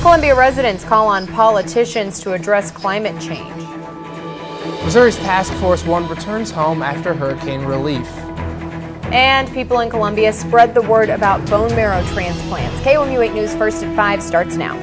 Columbia residents call on politicians to address climate change. Missouri's Task Force 1 returns home after hurricane relief. And people in Columbia spread the word about bone marrow transplants. KOMU 8 News First at 5 starts now.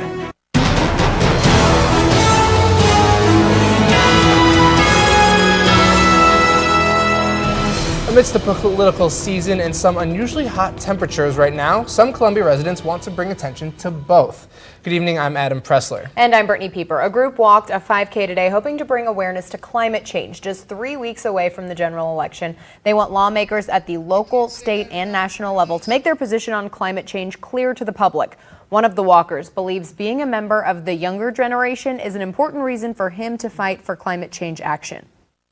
Amidst the political season and some unusually hot temperatures right now, some Columbia residents want to bring attention to both. Good evening, I'm Adam Pressler. And I'm Brittany Pieper. A group walked a 5K today hoping to bring awareness to climate change. Just 3 weeks away from the general election, they want lawmakers at the local, state, and national level to make their position on climate change clear to the public. One of the walkers believes being a member of the younger generation is an important reason for him to fight for climate change action.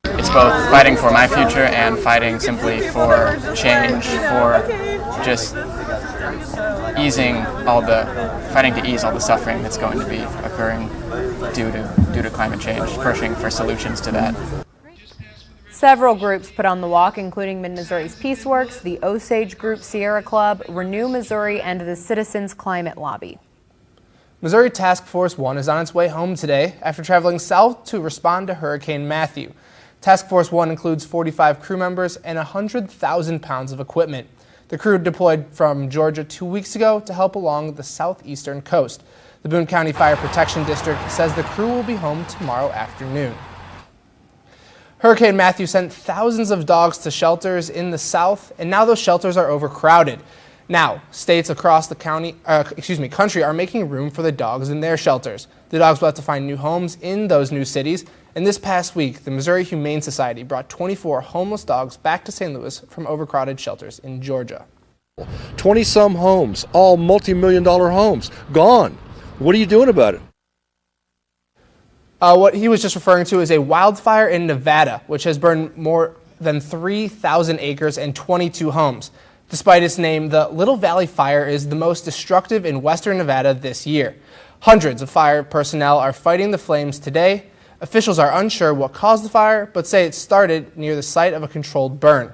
It's both fighting for my future and fighting simply for change, for just fighting to ease all the suffering that's going to be occurring due to climate change, pushing for solutions to that. Several groups put on the walk, including Mid-Missouri's Peaceworks, the Osage Group Sierra Club, Renew Missouri, and the Citizens Climate Lobby. Missouri Task Force 1 is on its way home today after traveling south to respond to Hurricane Matthew. Task Force 1 includes 45 crew members and 100,000 pounds of equipment. The crew deployed from Georgia 2 weeks ago to help along the southeastern coast. The Boone County Fire Protection District says the crew will be home tomorrow afternoon. Hurricane Matthew sent thousands of dogs to shelters in the south, and now those shelters are overcrowded. Now, states across the country are making room for the dogs in their shelters. The dogs will have to find new homes in those new cities. And this past week, the Missouri Humane Society brought 24 homeless dogs back to St. Louis from overcrowded shelters in Georgia. 20-some homes, all multi-million-dollar homes, gone. What are you doing about it? What he was just referring to is a wildfire in Nevada, which has burned more than 3,000 acres and 22 homes. Despite its name, the Little Valley Fire is the most destructive in western Nevada this year. Hundreds of fire personnel are fighting the flames today. Officials are unsure what caused the fire, but say it started near the site of a controlled burn.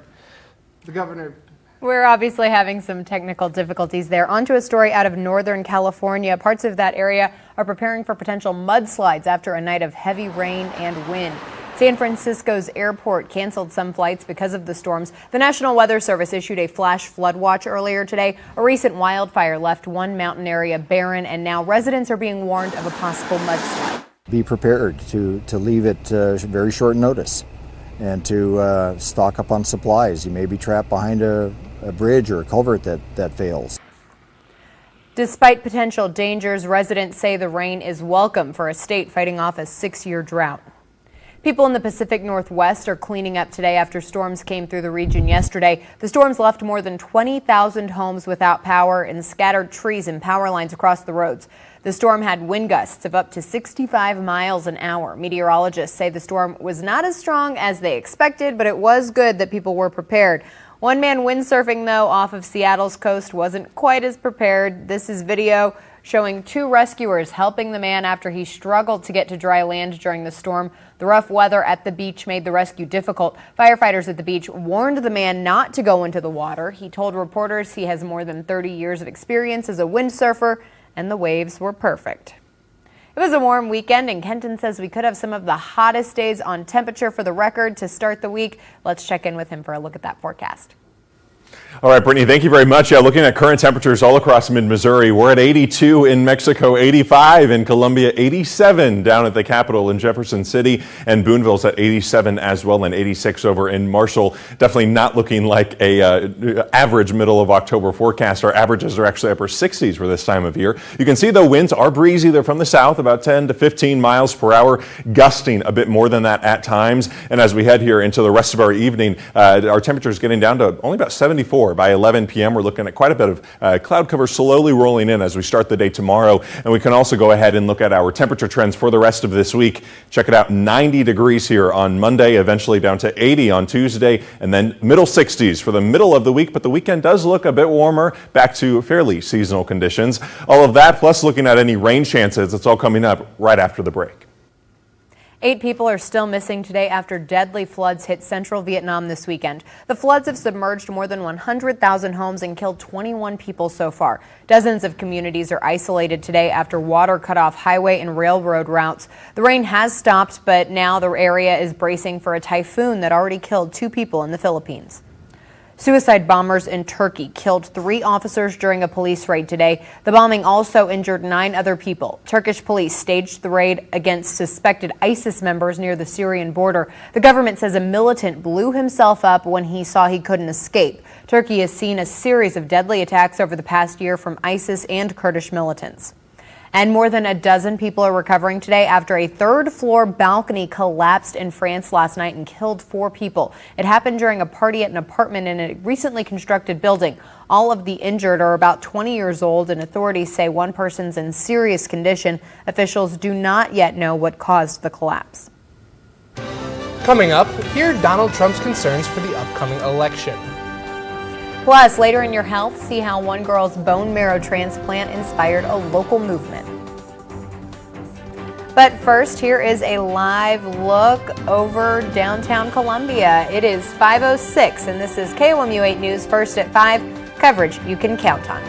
The governor... We're obviously having some technical difficulties there. Onto a story out of Northern California. Parts of that area are preparing for potential mudslides after a night of heavy rain and wind. San Francisco's airport canceled some flights because of the storms. The National Weather Service issued a flash flood watch earlier today. A recent wildfire left one mountain area barren, and now residents are being warned of a possible mudslide. Be prepared to leave at very short notice and to stock up on supplies. You may be trapped behind a bridge or a culvert that fails. Despite potential dangers, residents say the rain is welcome for a state fighting off a 6-year drought. People in the Pacific Northwest are cleaning up today after storms came through the region yesterday. The storms left more than 20,000 homes without power and scattered trees and power lines across the roads. The storm had wind gusts of up to 65 miles an hour. Meteorologists say the storm was not as strong as they expected, but it was good that people were prepared. One man windsurfing, though, off of Seattle's coast wasn't quite as prepared. This is video showing 2 rescuers helping the man after he struggled to get to dry land during the storm. The rough weather at the beach made the rescue difficult. Firefighters at the beach warned the man not to go into the water. He told reporters he has more than 30 years of experience as a windsurfer, and the waves were perfect. It was a warm weekend, and Kenton says we could have some of the hottest days on temperature for the record to start the week. Let's check in with him for a look at that forecast. All right, Brittany, thank you very much. Yeah, looking at current temperatures all across mid-Missouri, we're at 82 in Mexico, 85 in Columbia, 87 down at the Capitol in Jefferson City, and Booneville's at 87 as well, and 86 over in Marshall. Definitely not looking like a average middle of October forecast. Our averages are actually upper 60s for this time of year. You can see the winds are breezy. They're from the south, about 10 to 15 miles per hour, gusting a bit more than that at times. And as we head here into the rest of our evening, our temperature is getting down to only about 74. By 11 p.m., we're looking at quite a bit of cloud cover slowly rolling in as we start the day tomorrow. And we can also go ahead and look at our temperature trends for the rest of this week. Check it out, 90 degrees here on Monday, eventually down to 80 on Tuesday, and then middle 60s for the middle of the week. But the weekend does look a bit warmer, back to fairly seasonal conditions. All of that, plus looking at any rain chances, it's all coming up right after the break. 8 people are still missing today after deadly floods hit central Vietnam this weekend. The floods have submerged more than 100,000 homes and killed 21 people so far. Dozens of communities are isolated today after water cut off highway and railroad routes. The rain has stopped, but now the area is bracing for a typhoon that already killed 2 people in the Philippines. Suicide bombers in Turkey killed 3 officers during a police raid today. The bombing also injured 9 other people. Turkish police staged the raid against suspected ISIS members near the Syrian border. The government says a militant blew himself up when he saw he couldn't escape. Turkey has seen a series of deadly attacks over the past year from ISIS and Kurdish militants. And more than a dozen people are recovering today after a 3rd-floor balcony collapsed in France last night and killed 4 people. It happened during a party at an apartment in a recently constructed building. All of the injured are about 20 years old, and authorities say one person's in serious condition. Officials do not yet know what caused the collapse. Coming up, hear Donald Trump's concerns for the upcoming election. Plus, later in your health, see how one girl's bone marrow transplant inspired a local movement. But first, here is a live look over downtown Columbia. It is 5:06, and this is KOMU 8 News First at 5, coverage you can count on.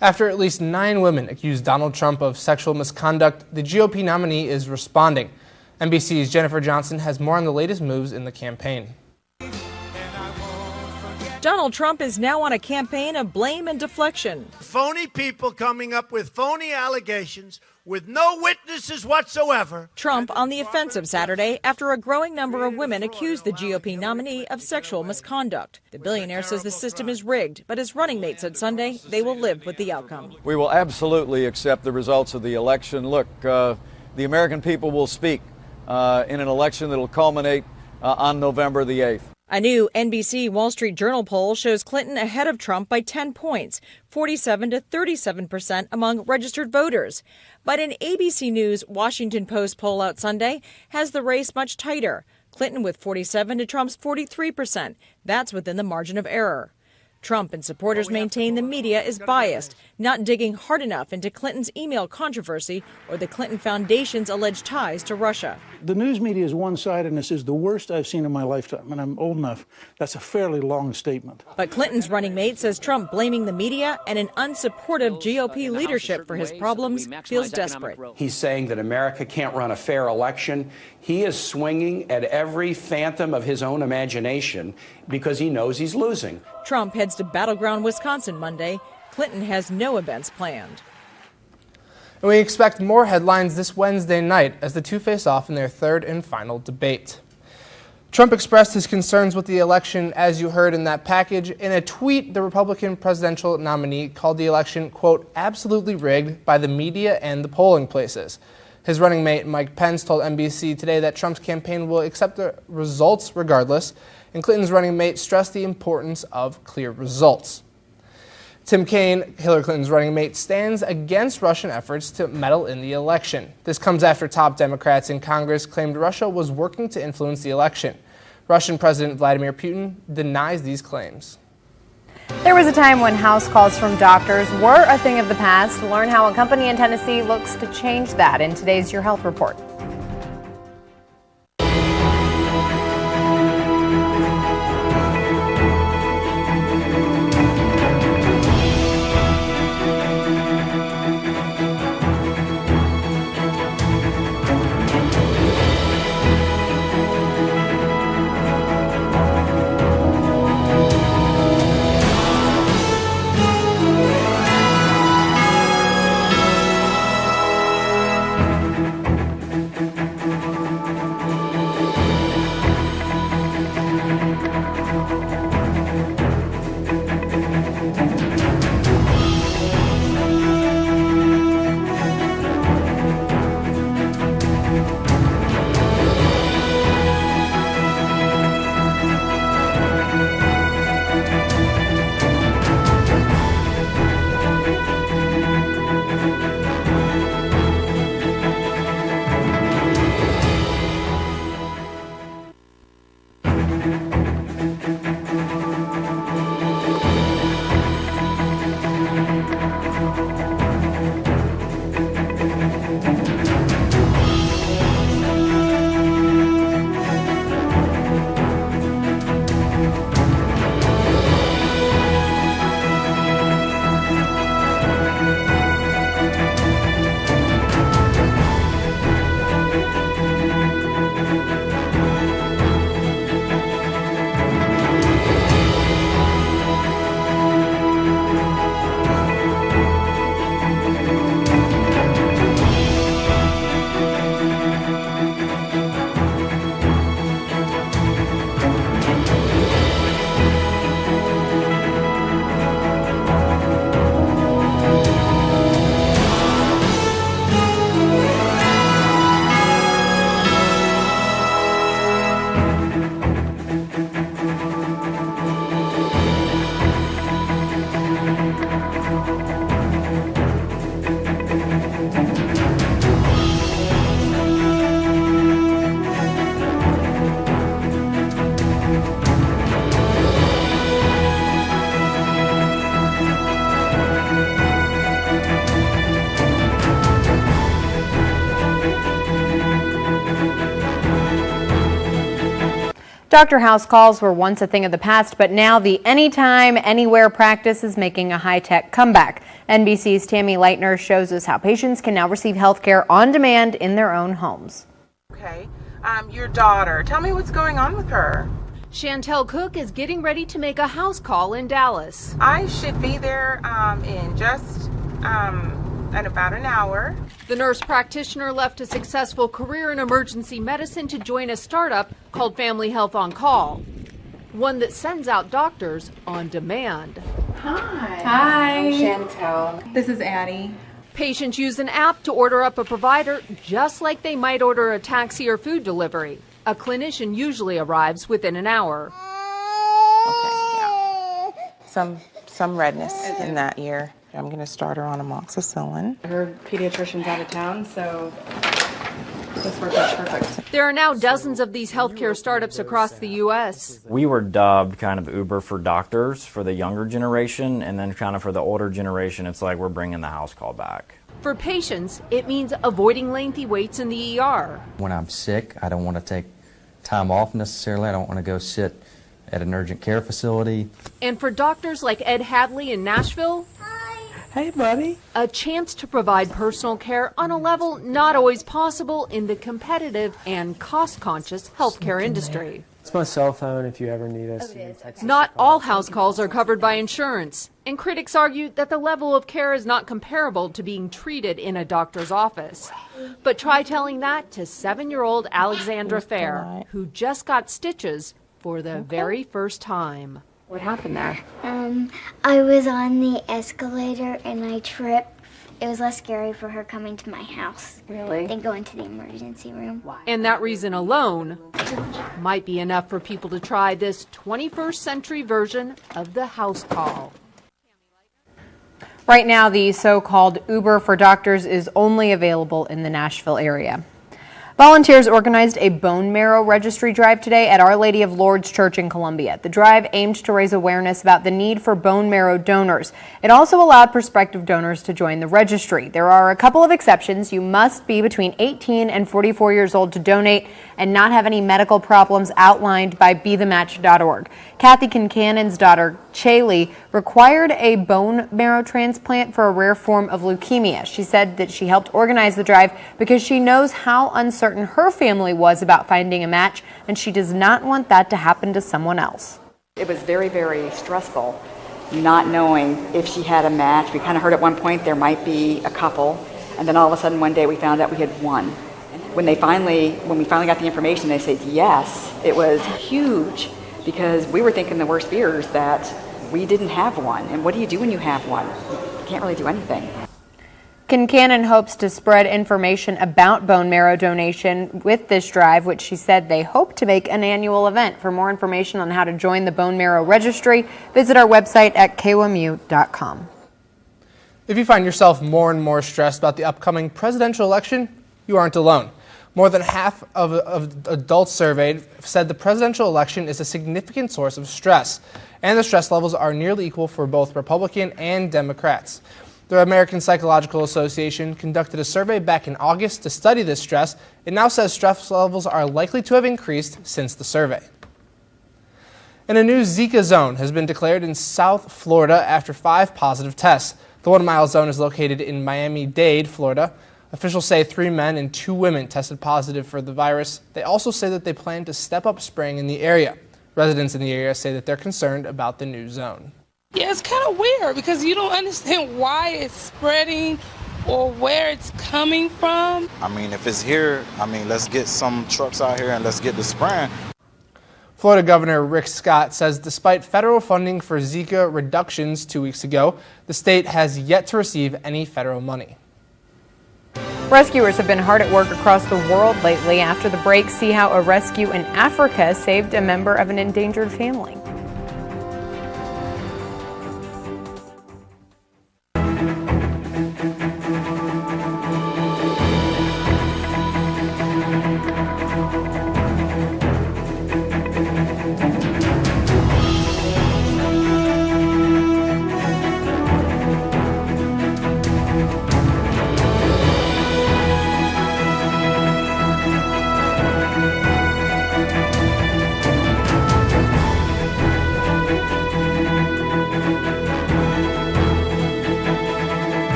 After at least 9 women accused Donald Trump of sexual misconduct, the GOP nominee is responding. NBC's Jennifer Johnson has more on the latest moves in the campaign. Donald Trump is now on a campaign of blame and deflection. Phony people coming up with phony allegations with no witnesses whatsoever. Trump on the offensive Saturday after a growing number of women accused the GOP nominee of sexual misconduct. The billionaire says the system is rigged, but his running mate said Sunday they will live with the outcome. We will absolutely accept the results of the election. Look, the American people will speak in an election that will culminate on November the 8th. A new NBC Wall Street Journal poll shows Clinton ahead of Trump by 10 points, 47 to 37% among registered voters. But an ABC News Washington Post poll out Sunday has the race much tighter. Clinton with 47 to Trump's 43%. That's within the margin of error. Trump and supporters maintain the media is biased, not digging hard enough into Clinton's email controversy or the Clinton Foundation's alleged ties to Russia. The news media's one-sidedness is the worst I've seen in my lifetime, and I'm old enough. That's a fairly long statement. But Clinton's running mate says Trump blaming the media and an unsupportive GOP leadership for his problems feels desperate. He's saying that America can't run a fair election. He is swinging at every phantom of his own imagination because he knows he's losing. Trump heads to battleground Wisconsin Monday. Clinton has no events planned. And we expect more headlines this Wednesday night as the two face off in their third and final debate. Trump expressed his concerns with the election, as you heard in that package. In a tweet, the Republican presidential nominee called the election, quote, absolutely rigged by the media and the polling places. His running mate, Mike Pence, told NBC today that Trump's campaign will accept the results regardless, and Clinton's running mate stressed the importance of clear results. Tim Kaine, Hillary Clinton's running mate, stands against Russian efforts to meddle in the election. This comes after top Democrats in Congress claimed Russia was working to influence the election. Russian President Vladimir Putin denies these claims. There was a time when house calls from doctors were a thing of the past. Learn how a company in Tennessee looks to change that in today's Your Health Report. Doctor house calls were once a thing of the past, but now the anytime, anywhere practice is making a high-tech comeback. NBC's Tammy Leitner shows us how patients can now receive health care on demand in their own homes. Okay, your daughter, tell me what's going on with her. Chantel Cook is getting ready to make a house call in Dallas. I should be there in just in about an hour. The nurse practitioner left a successful career in emergency medicine to join a startup called Family Health on Call, one that sends out doctors on demand. Hi. Hi. I'm Chantel. This is Addie. Patients use an app to order up a provider just like they might order a taxi or food delivery. A clinician usually arrives within an hour. Some redness in that ear. I'm going to start her on amoxicillin. Her pediatrician's out of town, so this worked out perfect. There are now dozens of these healthcare startups across the U.S. We were dubbed kind of Uber for doctors for the younger generation, and then kind of for the older generation, it's like we're bringing the house call back. For patients, it means avoiding lengthy waits in the ER. When I'm sick, I don't want to take time off necessarily. I don't want to go sit at an urgent care facility. And for doctors like Ed Hadley in Nashville, hey, buddy, a chance to provide personal care on a level not always possible in the competitive and cost-conscious healthcare industry. It's my cell phone if you ever need us. Not all house calls are covered by insurance, and critics argue that the level of care is not comparable to being treated in a doctor's office. But try telling that to 7-year-old Alexandra Fair, who just got stitches for the very first time. What happened there? I was on the escalator and I tripped. It was less scary for her coming to my house. Really? Than going to the emergency room. And that reason alone might be enough for people to try this 21st century version of the house call. Right now, the so-called Uber for doctors is only available in the Nashville area. Volunteers organized a bone marrow registry drive today at Our Lady of Lourdes Church in Columbia. The drive aimed to raise awareness about the need for bone marrow donors. It also allowed prospective donors to join the registry. There are a couple of exceptions. You must be between 18 and 44 years old to donate and not have any medical problems outlined by BeTheMatch.org. Kathy Kincannon's daughter, Chaley, required a bone marrow transplant for a rare form of leukemia. She said that she helped organize the drive because she knows how uncertain her family was about finding a match, and she does not want that to happen to someone else. It was very, very stressful not knowing if she had a match. We kind of heard at one point there might be a couple, and then all of a sudden one day we found out we had one. When we finally got the information, they said yes. It was huge because we were thinking the worst fears that we didn't have one. And what do you do when you have one? You can't really do anything. Kincannon hopes to spread information about bone marrow donation with this drive, which she said they hope to make an annual event. For more information on how to join the bone marrow registry, visit our website at KOMU.com. If you find yourself more and more stressed about the upcoming presidential election, you aren't alone. More than half of adults surveyed said the presidential election is a significant source of stress, and the stress levels are nearly equal for both Republican and Democrats. The American Psychological Association conducted a survey back in August to study this stress. It now says stress levels are likely to have increased since the survey. And a new Zika zone has been declared in South Florida after 5 positive tests. The 1-mile zone is located in Miami-Dade, Florida. Officials say 3 men and 2 women tested positive for the virus. They also say that they plan to step up spraying in the area. Residents in the area say that they're concerned about the new zone. Yeah, it's kind of weird because you don't understand why it's spreading or where it's coming from. I mean, if it's here, let's get some trucks out here and let's get the spraying. Florida Governor Rick Scott says despite federal funding for Zika reductions 2 weeks ago, the state has yet to receive any federal money. Rescuers have been hard at work across the world lately. After the break, see how a rescue in Africa saved a member of an endangered family.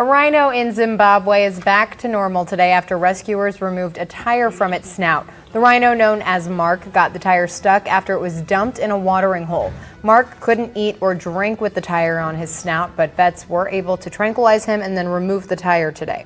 A rhino in Zimbabwe is back to normal today after rescuers removed a tire from its snout. The rhino, known as Mark, got the tire stuck after it was dumped in a watering hole. Mark couldn't eat or drink with the tire on his snout, but vets were able to tranquilize him and then remove the tire today.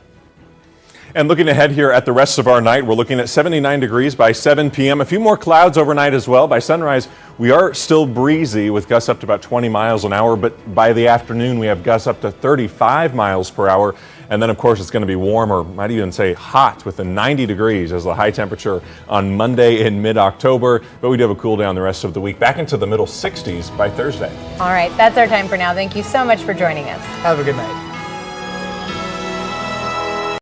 And looking ahead here at the rest of our night, we're looking at 79 degrees by 7 p.m. A few more clouds overnight as well. By sunrise, we are still breezy with gusts up to about 20 miles an hour, but by the afternoon, we have gusts up to 35 miles per hour. And then, of course, it's going to be warmer, might even say hot, with a 90 degrees as the high temperature on Monday in mid-October. But we do have a cool down the rest of the week, back into the middle 60s by Thursday. All right, that's our time for now. Thank you so much for joining us. Have a good night.